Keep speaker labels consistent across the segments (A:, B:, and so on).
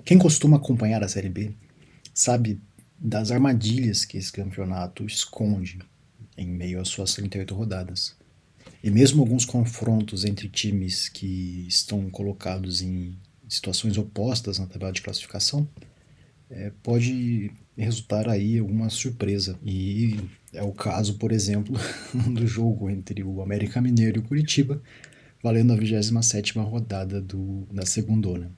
A: Quem costuma acompanhar a Série B sabe das armadilhas que esse campeonato esconde em meio às suas 38 rodadas. E mesmo alguns confrontos entre times que estão colocados em situações opostas na tabela de classificação, pode resultar aí alguma surpresa. E é o caso, por exemplo, do jogo entre o América Mineiro e o Curitiba, valendo a 27ª rodada da segundona.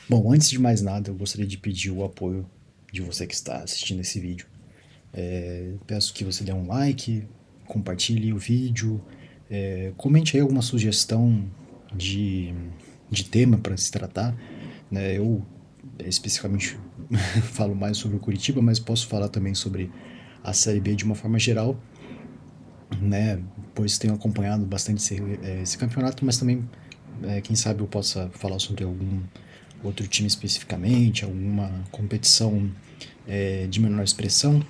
A: Bom, antes de mais nada, eu gostaria de pedir o apoio de você que está assistindo esse vídeo. Peço que você dê um like, compartilhe o vídeo, comente aí alguma sugestão de, de tema para se tratar. Né? Eu especificamente falo mais sobre o Curitiba, mas posso falar também sobre a Série B de uma forma geral, né? Pois tenho acompanhado bastante esse campeonato, mas também, quem sabe eu possa falar sobre algum outro time especificamente, alguma competição de menor expressão.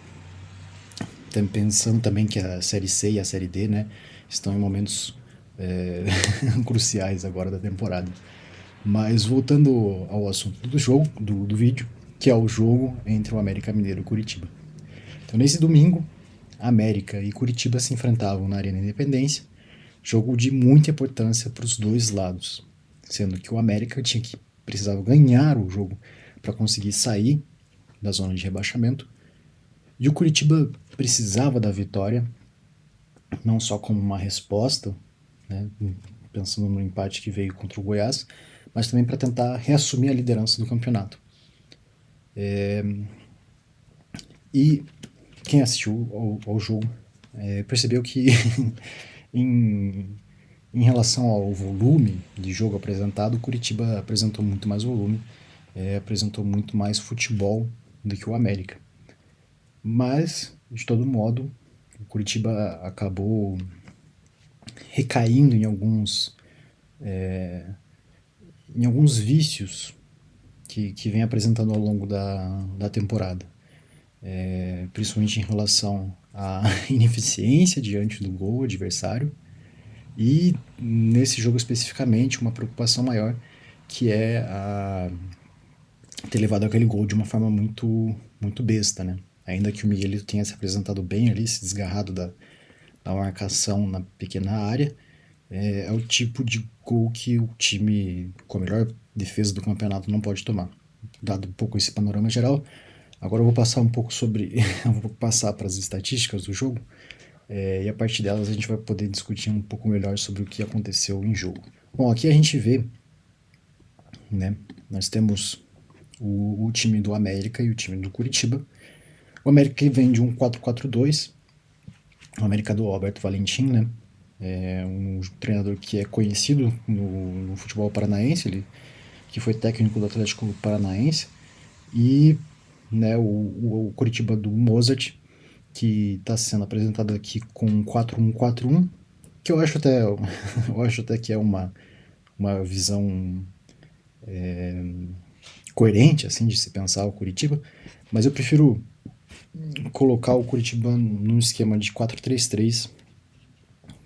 A: Pensando também que a Série C e a Série D, né, estão em momentos cruciais agora da temporada. Mas voltando ao assunto do jogo, do vídeo, que é o jogo entre o América Mineiro e o Curitiba. Então, nesse domingo, América e Curitiba se enfrentavam na Arena Independência, jogo de muita importância para os dois lados, sendo que o América precisava ganhar o jogo para conseguir sair da zona de rebaixamento, e o Curitiba precisava da vitória, não só como uma resposta, né, pensando no empate que veio contra o Goiás, mas também para tentar reassumir a liderança do campeonato. E quem assistiu ao jogo percebeu que em, em relação ao volume de jogo apresentado, o Curitiba apresentou muito mais volume, apresentou muito mais futebol do que o América. Mas, de todo modo, o Curitiba acabou recaindo em alguns vícios que vem apresentando ao longo da temporada. Principalmente em relação à ineficiência diante do gol adversário e, nesse jogo especificamente, uma preocupação maior, que é ter levado aquele gol de uma forma muito besta, né? Ainda que o Miguelito tenha se apresentado bem ali, se desgarrado da marcação na pequena área, é o tipo de gol que o time com a melhor defesa do campeonato não pode tomar. Dado um pouco esse panorama geral, agora eu vou passar um pouco sobre. Eu vou passar para as estatísticas do jogo, e a partir delas a gente vai poder discutir um pouco melhor sobre o que aconteceu em jogo. Bom, aqui a gente vê, né, nós temos o time do América e o time do Curitiba. O América vem de um 4-4-2, o América do Alberto Valentim, né? É um treinador que é conhecido no futebol paranaense, ele que foi técnico do Atlético Paranaense, e, né, o Curitiba do Mozart, que está sendo apresentado aqui com 4-1-4-1, que eu acho até que é uma visão coerente assim de se pensar o Curitiba, mas eu prefiro colocar o Curitiba num esquema de 4-3-3,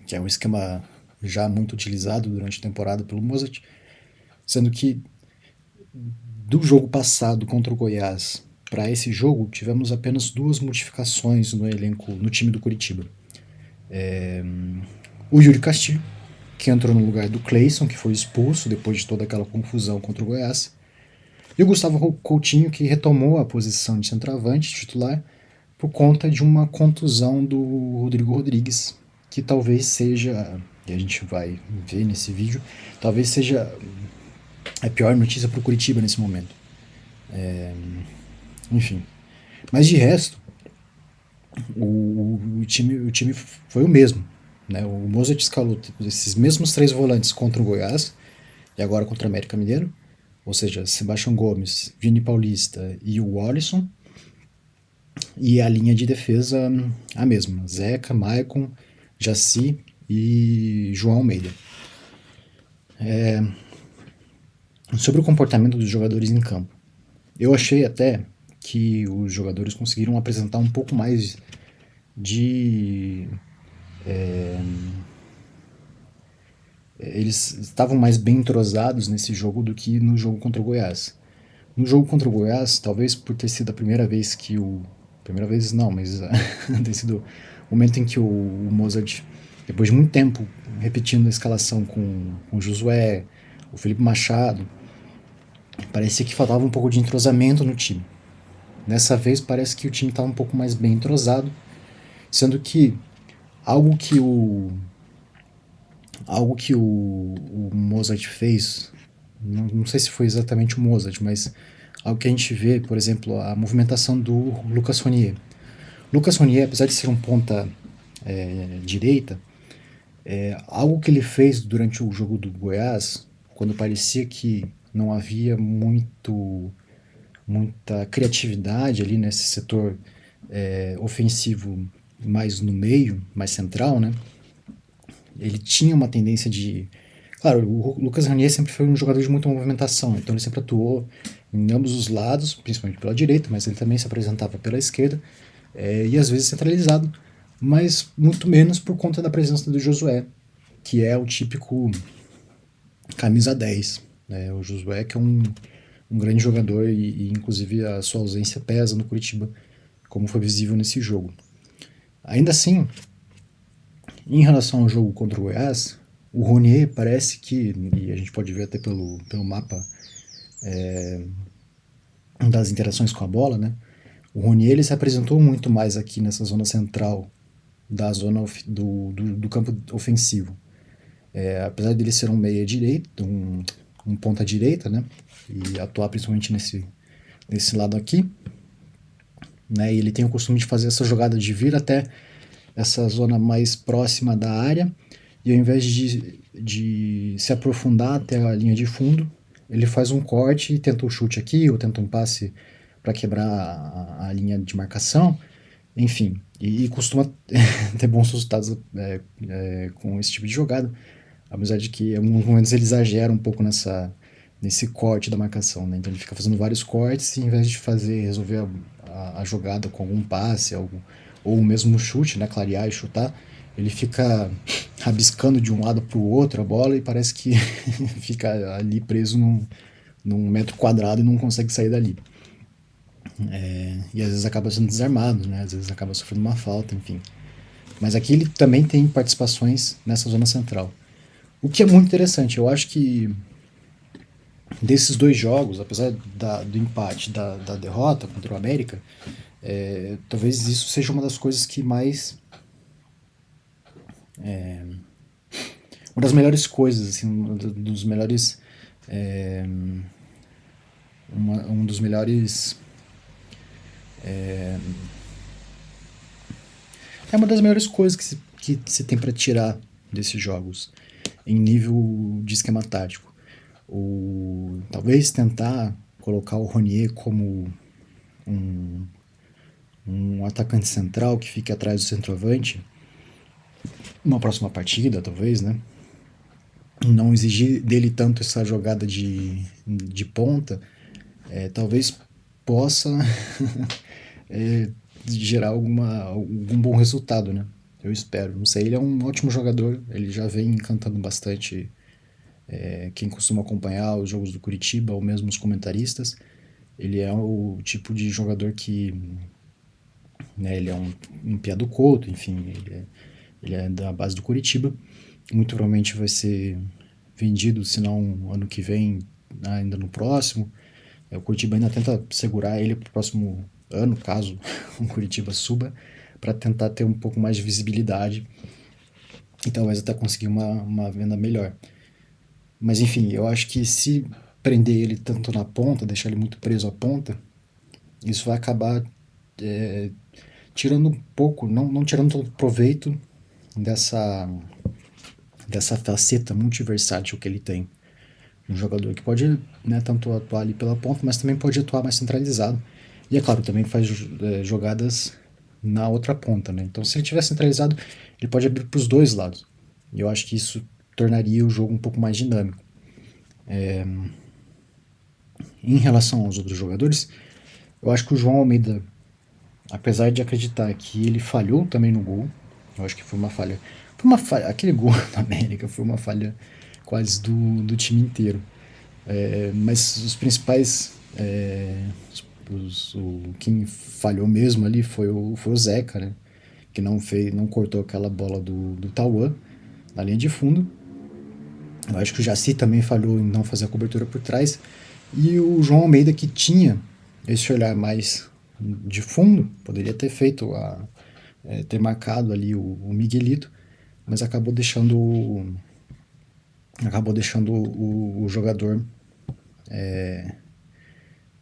A: que é um esquema já muito utilizado durante a temporada pelo Mozart, sendo que do jogo passado contra o Goiás para esse jogo tivemos apenas duas modificações no elenco, no time do Curitiba. O Yuri Castilho, que entrou no lugar do Cleison, que foi expulso depois de toda aquela confusão contra o Goiás, e o Gustavo Coutinho, que retomou a posição de centroavante titular por conta de uma contusão do Rodrigo Rodrigues, que talvez seja, e a gente vai ver nesse vídeo, talvez seja a pior notícia para o Curitiba nesse momento. Enfim. Mas de resto, o time foi o mesmo. Né? O Mozart escalou esses mesmos três volantes contra o Goiás e agora contra o América Mineiro, ou seja, Sebastião Gomes, Vini Paulista e o Alisson. E a linha de defesa a mesma: Zeca, Maicon, Jaci e João Almeida. Sobre o comportamento dos jogadores em campo. Eu achei até que os jogadores conseguiram apresentar um pouco mais de. Eles estavam mais bem entrosados nesse jogo do que no jogo contra o Goiás. No jogo contra o Goiás, talvez por ter sido a primeira vez que o. Primeira vez não, mas ter sido o momento em que o Mozart, depois de muito tempo repetindo a escalação com o Josué, o Felipe Machado, parecia que faltava um pouco de entrosamento no time. Nessa vez parece que o time estava um pouco mais bem entrosado, sendo que algo que o o Mozart fez, não sei se foi exatamente o Mozart, mas algo que a gente vê, por exemplo, a movimentação do Lucas Ronier. Lucas Ronier, apesar de ser um ponta direita, algo que ele fez durante o jogo do Goiás, quando parecia que não havia muita criatividade ali nesse setor ofensivo mais no meio, mais central, né? Ele tinha uma tendência de. Claro, o Lucas Ranier sempre foi um jogador de muita movimentação, então ele sempre atuou em ambos os lados, principalmente pela direita, mas ele também se apresentava pela esquerda, e às vezes centralizado, mas muito menos por conta da presença do Josué, que é o típico camisa 10. Né? O Josué que é um grande jogador e inclusive a sua ausência pesa no Curitiba, como foi visível nesse jogo. Ainda assim, em relação ao jogo contra o Goiás, o Ronier parece que, e a gente pode ver até pelo mapa das interações com a bola, né? O Ronier ele se apresentou muito mais aqui nessa zona central da zona do campo ofensivo. Apesar dele ser um meia direito, um ponta direita, né? E atuar principalmente nesse lado aqui, né? E ele tem o costume de fazer essa jogada de vir até essa zona mais próxima da área e ao invés de se aprofundar até a linha de fundo, ele faz um corte e tenta um chute aqui ou tenta um passe para quebrar a linha de marcação, enfim, e costuma ter bons resultados com esse tipo de jogada, apesar de que em alguns momentos ele exagera um pouco nesse corte da marcação, né? Então ele fica fazendo vários cortes e em vez de resolver a jogada com algum passe, ou mesmo chute, né, clarear e chutar, ele fica rabiscando de um lado para o outro a bola e parece que fica ali preso num metro quadrado e não consegue sair dali. E às vezes acaba sendo desarmado, né? Às vezes acaba sofrendo uma falta, enfim. Mas aqui ele também tem participações nessa zona central. O que é muito interessante, eu acho que desses dois jogos, apesar do empate, da derrota contra o América, talvez isso seja uma das coisas que mais. Uma das melhores coisas, assim, dos melhores. Um dos melhores. É uma das melhores coisas que se tem para tirar desses jogos, em nível de esquema tático. Talvez tentar colocar o Ronier como um atacante central que fique atrás do centroavante, numa próxima partida, talvez, né? Não exigir dele tanto essa jogada de ponta, talvez possa gerar algum bom resultado, né? Eu espero. Não sei, ele é um ótimo jogador, ele já vem encantando bastante quem costuma acompanhar os jogos do Curitiba, ou mesmo os comentaristas. Ele é o tipo de jogador que, né, ele é um piá do Couto, enfim, ele é da base do Curitiba. Muito provavelmente vai ser vendido, se não ano que vem, ainda no próximo. O Curitiba ainda tenta segurar ele para o próximo ano, caso o Curitiba suba, para tentar ter um pouco mais de visibilidade e talvez até conseguir uma venda melhor. Mas enfim, eu acho que se prender ele tanto na ponta, deixar ele muito preso à ponta, isso vai acabar tirando um pouco, não tirando todo proveito dessa faceta multiversátil que ele tem. Um jogador que pode, né, tanto atuar ali pela ponta, mas também pode atuar mais centralizado. E é claro, também faz jogadas na outra ponta, né? Então, se ele estiver centralizado, ele pode abrir para os dois lados. E eu acho que isso tornaria o jogo um pouco mais dinâmico. em relação aos outros jogadores, eu acho que o João Almeida, apesar de acreditar que ele falhou também no gol, eu acho que foi uma falha. Foi uma falha, aquele gol da América foi uma falha quase do time inteiro. Mas os principais. Quem falhou mesmo ali foi o Zeca, né? Que não cortou aquela bola do Tauan na linha de fundo. Eu acho que o Jaci também falhou em não fazer a cobertura por trás. E o João Almeida, que tinha esse olhar mais de fundo, poderia ter ter marcado ali o Miguelito, mas acabou deixando o jogador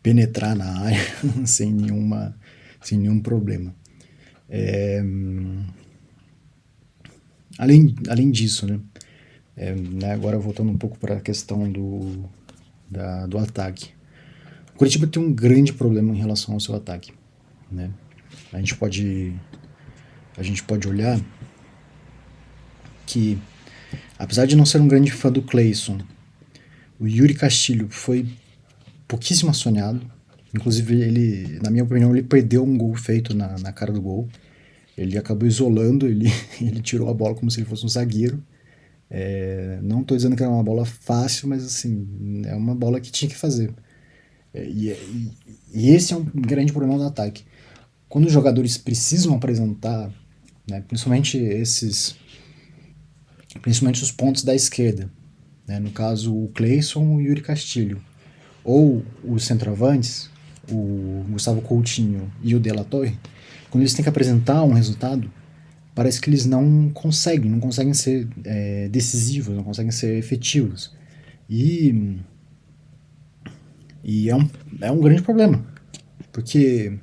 A: penetrar na área sem nenhum problema. Além disso, né? Agora voltando um pouco para a questão do ataque. O Curitiba tem um grande problema em relação ao seu ataque, né? A gente pode olhar que, apesar de não ser um grande fã do Cleison, o Yuri Castilho foi pouquíssimo acionado. Inclusive, ele, na minha opinião, ele perdeu um gol feito na cara do gol. Ele acabou isolando, ele tirou a bola como se ele fosse um zagueiro. Não estou dizendo que era uma bola fácil, mas assim, é uma bola que tinha que fazer. E esse é um grande problema do ataque. Quando os jogadores precisam apresentar, né, principalmente os pontos da esquerda, né, no caso o Cleison e o Yuri Castilho, ou os centroavantes, o Gustavo Coutinho e o De La Torre, quando eles têm que apresentar um resultado, parece que eles não conseguem ser decisivos, não conseguem ser efetivos. E é um grande problema, porque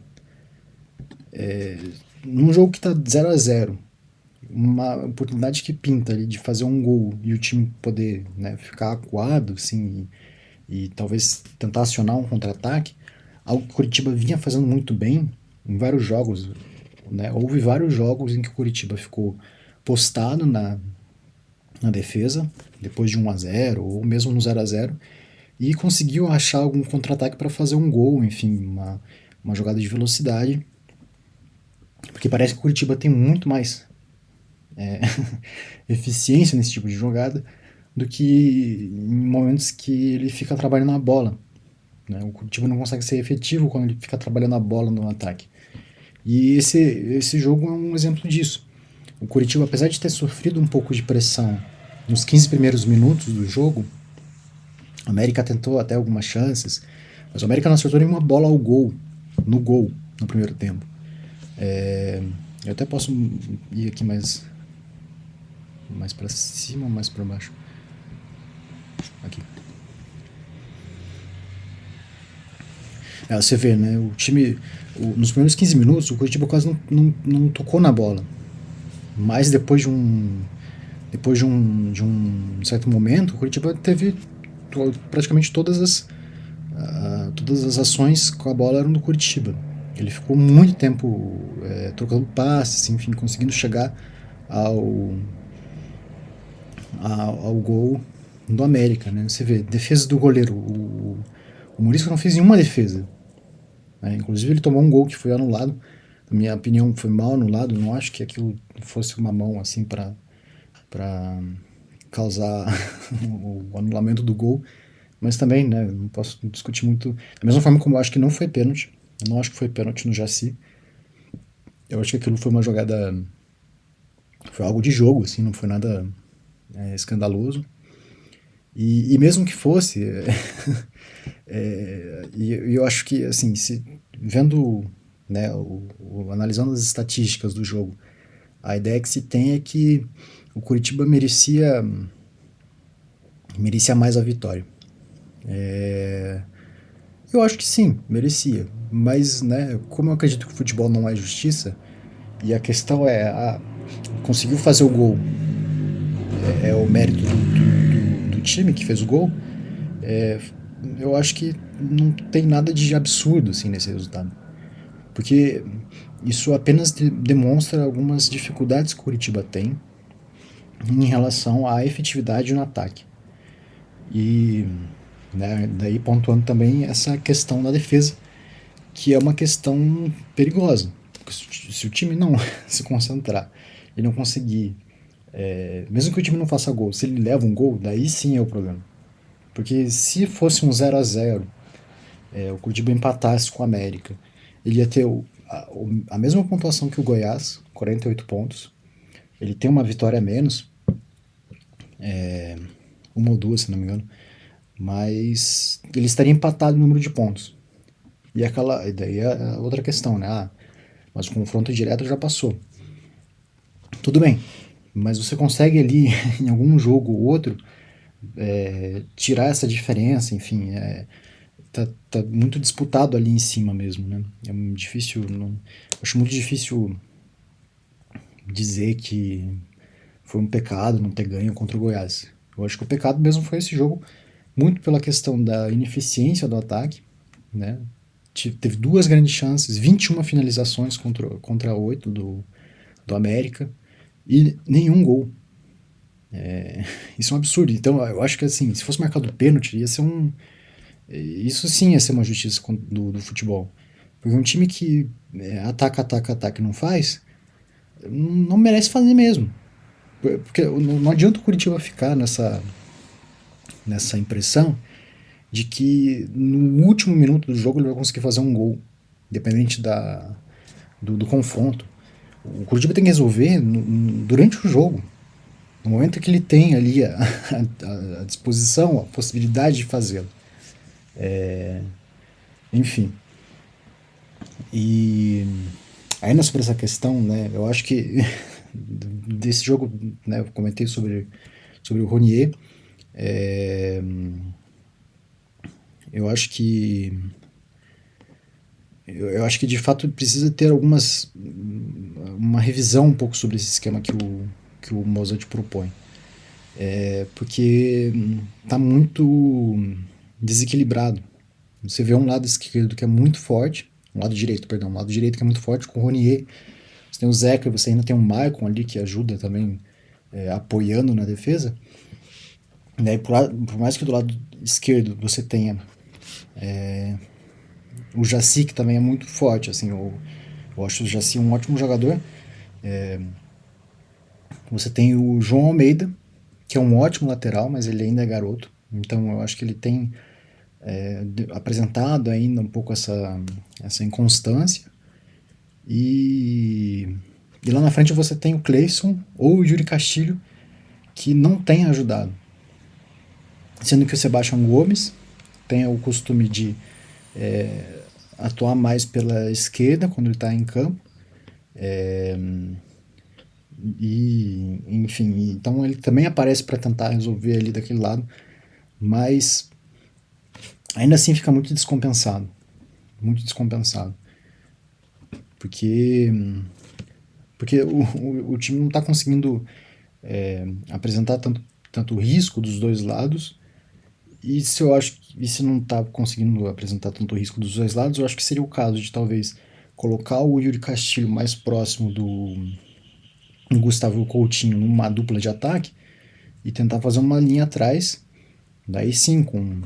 A: num jogo que está 0-0, uma oportunidade que pinta ali de fazer um gol e o time poder, né, ficar acuado, assim, e talvez tentar acionar um contra-ataque, algo que o Curitiba vinha fazendo muito bem em vários jogos, né? Houve vários jogos em que o Curitiba ficou postado na defesa, depois de 1-0 ou mesmo no 0-0, e conseguiu achar algum contra-ataque para fazer um gol, enfim, uma jogada de velocidade, porque parece que o Curitiba tem muito mais eficiência nesse tipo de jogada do que em momentos que ele fica trabalhando na bola, né? O Curitiba não consegue ser efetivo quando ele fica trabalhando a bola no ataque. E esse jogo é um exemplo disso. O Curitiba, apesar de ter sofrido um pouco de pressão nos 15 primeiros minutos do jogo, a América tentou até algumas chances, mas o América não acertou nenhuma bola ao gol, no primeiro tempo. Eu até posso ir aqui mais para cima ou mais para baixo? Aqui. Você vê, né? O time, nos primeiros 15 minutos, o Curitiba quase não tocou na bola. Mas depois de um certo momento, o Curitiba teve praticamente todas as ações com a bola eram do Curitiba. Ele ficou muito tempo trocando passes, enfim, conseguindo chegar ao gol do América, né? Você vê, defesa do goleiro. O Maurício não fez nenhuma defesa. Né? Inclusive ele tomou um gol que foi anulado. Na minha opinião, foi mal anulado. Não acho que aquilo fosse uma mão assim para causar o anulamento do gol. Mas também, né, não posso discutir muito. Da mesma forma como eu acho que não foi pênalti. Eu não acho que foi pênalti no Jaci. Eu acho que aquilo foi uma jogada. Foi algo de jogo, assim, não foi nada escandaloso. E mesmo que fosse, e eu acho que, assim, vendo, né, analisando as estatísticas do jogo, a ideia que se tem é que o Curitiba merecia mais a vitória. Eu acho que sim, merecia. Mas, né, como eu acredito que o futebol não é justiça, e a questão conseguiu fazer o gol, é o mérito do time que fez o gol, eu acho que não tem nada de absurdo assim, nesse resultado. Porque isso apenas demonstra algumas dificuldades que o Curitiba tem em relação à efetividade no ataque. E né? Daí pontuando também essa questão da defesa, que é uma questão perigosa. Porque se o time não se concentrar e não conseguir, mesmo que o time não faça gol, se ele leva um gol, daí sim é o problema. Porque se fosse um 0 a 0, o Curitiba empatasse com o América, ele ia ter a mesma pontuação que o Goiás, 48 pontos. Ele tem uma vitória a menos, uma ou duas, se não me engano, mas ele estaria empatado no número de pontos. E daí é a outra questão, né? Mas o confronto direto já passou. Tudo bem, mas você consegue ali, em algum jogo ou outro, tirar essa diferença, enfim, tá muito disputado ali em cima mesmo, né? É muito difícil, não, acho muito difícil dizer que foi um pecado não ter ganho contra o Goiás. Eu acho que o pecado mesmo foi esse jogo, muito pela questão da ineficiência do ataque, né? Teve duas grandes chances, 21 finalizações contra 8 do América e nenhum gol. Isso é um absurdo. Então, eu acho que assim, se fosse marcado pênalti, ia ser um. Isso sim ia ser uma justiça do futebol. Porque um time que ataca, ataca, ataca e não faz, não merece fazer mesmo. Porque não adianta o Curitiba ficar nessa impressão de que no último minuto do jogo ele vai conseguir fazer um gol, independente do confronto. O Curitiba tem que resolver durante o jogo. No momento que ele tem ali a disposição, a possibilidade de fazê-lo. Enfim. E ainda sobre essa questão, né, eu acho que desse jogo, né, eu comentei sobre o Ronier, é, eu acho que eu acho que de fato precisa ter uma revisão um pouco sobre esse esquema que o Mozart propõe. Porque tá muito desequilibrado. Você vê um lado esquerdo que é muito forte, um lado direito, perdão, um lado direito que é muito forte com o Ronier. Você tem o Zeca, você ainda tem o Maicon ali que ajuda também, apoiando na defesa. Daí, por mais que do lado esquerdo você tenha o Jaci, que também é muito forte, assim, eu acho o Jaci um ótimo jogador. Você tem o João Almeida, que é um ótimo lateral, mas ele ainda é garoto. Então eu acho que ele tem apresentado ainda um pouco essa inconstância. E, e lá na frente você tem o Cleison ou o Yuri Castilho, que não tem ajudado. Sendo que o Sebastião Gomes tem o costume de atuar mais pela esquerda quando ele está em campo. Enfim, então ele também aparece para tentar resolver ali daquele lado, mas ainda assim fica muito descompensado, porque o time não está conseguindo apresentar tanto risco dos dois lados. E se não está conseguindo apresentar tanto risco dos dois lados, eu acho que seria o caso de talvez colocar o Yuri Castilho mais próximo do Gustavo Coutinho numa dupla de ataque e tentar fazer uma linha atrás, daí sim com,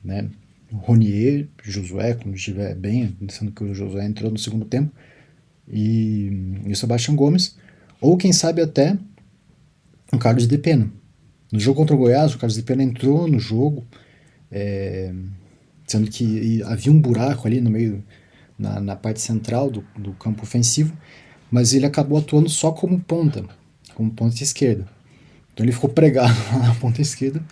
A: né, Ronier, Josué, quando estiver bem, sendo que o Josué entrou no segundo tempo, e o Sebastião Gomes, ou quem sabe até o Carlos de Pena. No jogo contra o Goiás, o Carlos de Pena entrou no jogo, sendo que havia um buraco ali no meio, na parte central do campo ofensivo, mas ele acabou atuando só como ponta esquerda. Então ele ficou pregado na ponta esquerda.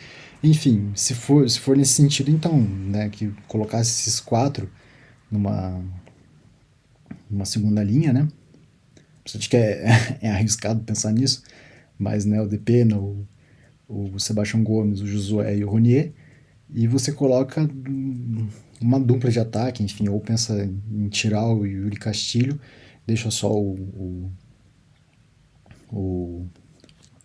A: Enfim, se for nesse sentido, então, né, que colocasse esses quatro numa, numa segunda linha, né? Acho que é arriscado pensar nisso, mas né, o Depena, o Sebastião Gomes, o Josué e o Ronier, e você coloca uma dupla de ataque, enfim, ou pensa em tirar o Yuri Castilho, deixa só o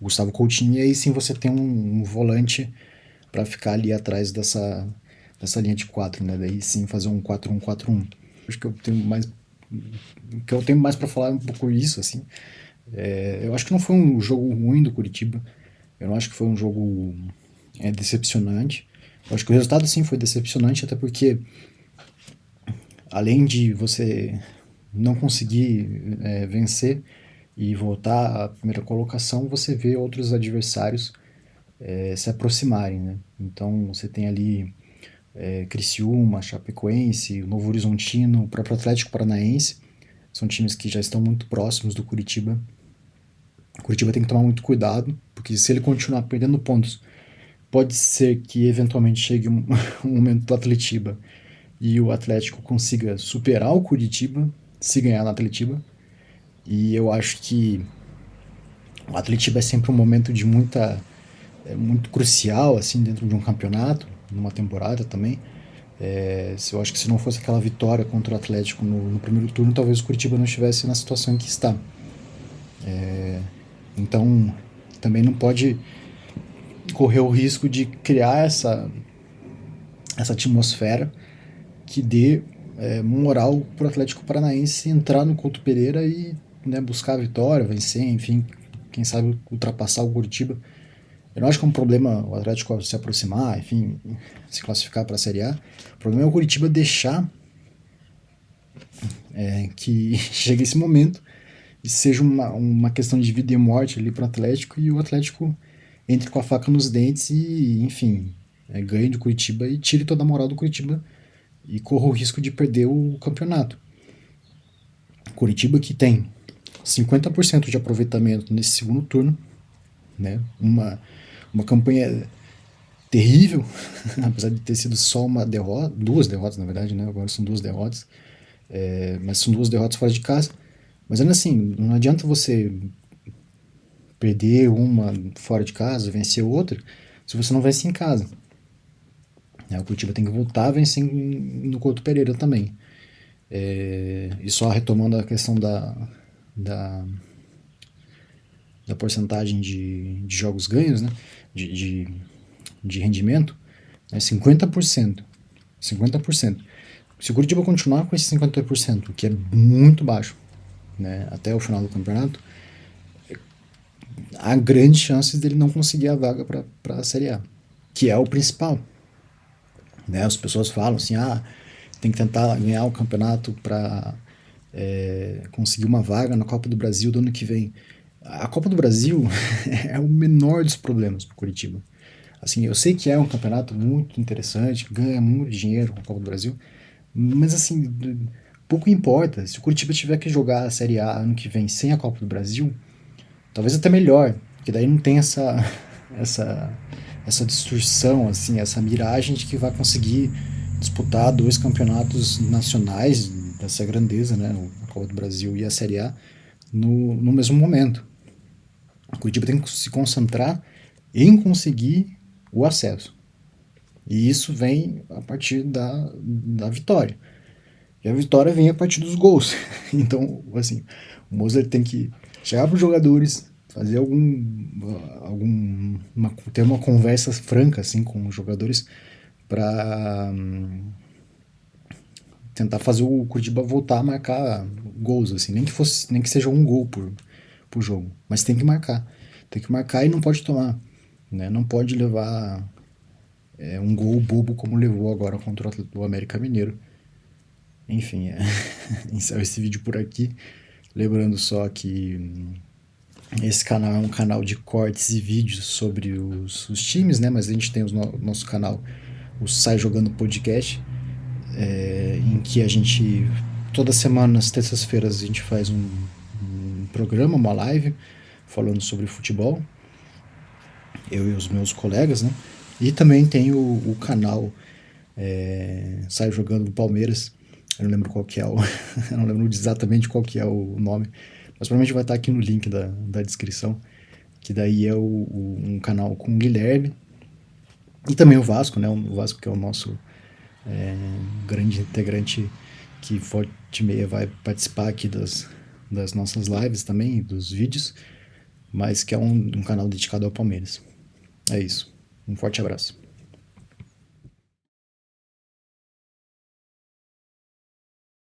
A: Gustavo Coutinho, e aí sim você tem um volante para ficar ali atrás dessa linha de quatro, né? Daí sim fazer um 4-1-4-1. Acho que eu tenho mais para falar um pouco isso, assim. Eu acho que não foi um jogo ruim do Curitiba. Eu não acho que foi um jogo decepcionante. Eu acho que o resultado sim foi decepcionante, até porque além de você não conseguir vencer e voltar à primeira colocação, você vê outros adversários se aproximarem, né? Então você tem ali Criciúma, Chapecoense, o Novo Horizontino, o próprio Atlético Paranaense, são times que já estão muito próximos do Curitiba. O Curitiba tem que tomar muito cuidado, porque se ele continuar perdendo pontos, pode ser que eventualmente chegue um momento do Atletiba e o Atlético consiga superar o Curitiba se ganhar no Atletiba. E eu acho que o Atletiba é sempre um momento de muito crucial assim dentro de um campeonato, numa temporada também. Eu acho que se não fosse aquela vitória contra o Atlético no primeiro turno, talvez o Curitiba não estivesse na situação em que está. Então, também não pode correr o risco de criar essa atmosfera que dê moral para o Atlético Paranaense entrar no Couto Pereira e, né, buscar a vitória, vencer, enfim, quem sabe ultrapassar o Curitiba. Eu não acho que é um problema o Atlético se aproximar, enfim, se classificar para a Série A. O problema é o Curitiba deixar que chegue esse momento e seja uma questão de vida e morte ali para o Atlético e o Atlético entre com a faca nos dentes e, enfim, ganhe do Curitiba e tire toda a moral do Curitiba e corra o risco de perder o campeonato. Curitiba que tem 50% de aproveitamento nesse segundo turno, né? Uma campanha terrível, apesar de ter sido só uma derrota, duas derrotas na verdade, né? Agora são duas derrotas, mas são duas derrotas fora de casa. Mas ainda assim, não adianta você perder uma fora de casa, vencer outra, se você não vence em casa. O Curitiba tem que voltar a vencer no Couto Pereira também. E só retomando a questão da, da porcentagem de jogos ganhos, né? de rendimento, é 50%. 50%. Se o Curitiba continuar com esse 50%, que é muito baixo, né, até o final do campeonato, há grandes chances dele não conseguir a vaga para a Série A, que é o principal. Né? As pessoas falam assim, tem que tentar ganhar o campeonato para conseguir uma vaga na Copa do Brasil do ano que vem. A Copa do Brasil é o menor dos problemas para o Curitiba. Assim, eu sei que é um campeonato muito interessante, ganha muito dinheiro com a Copa do Brasil, mas assim, pouco importa. Se o Curitiba tiver que jogar a Série A ano que vem sem a Copa do Brasil, talvez até melhor, porque daí não tem essa, essa distorção, assim, essa miragem de que vai conseguir disputar dois campeonatos nacionais dessa grandeza, né, a Copa do Brasil e a Série A, no mesmo momento. O Curitiba tem que se concentrar em conseguir o acesso. E isso vem a partir da vitória. E a vitória vem a partir dos gols. Então, assim, o Mozart tem que chegar para os jogadores, fazer ter uma conversa franca assim com os jogadores para tentar fazer o Curitiba voltar a marcar gols, assim, nem que seja um gol por jogo, mas tem que marcar e não pode tomar, né? Não pode levar um gol bobo como levou agora contra o América Mineiro. Enfim, encerro esse vídeo por aqui. Lembrando só que esse canal é um canal de cortes e vídeos sobre os times, né? Mas a gente tem o nosso canal, o Sai Jogando Podcast, em que a gente, toda semana, nas terças-feiras, a gente faz um programa, uma live, falando sobre futebol, eu e os meus colegas, né? E também tem o canal Sai Jogando do Palmeiras. Eu não lembro qual que é o. Eu não lembro exatamente qual que é o nome. Mas provavelmente vai estar aqui no link da descrição. Que daí é um canal com o Guilherme. E também o Vasco, né? O Vasco que é o nosso grande integrante que forte e meia vai participar aqui das nossas lives também, dos vídeos. Mas que é um canal dedicado ao Palmeiras. É isso. Um forte abraço.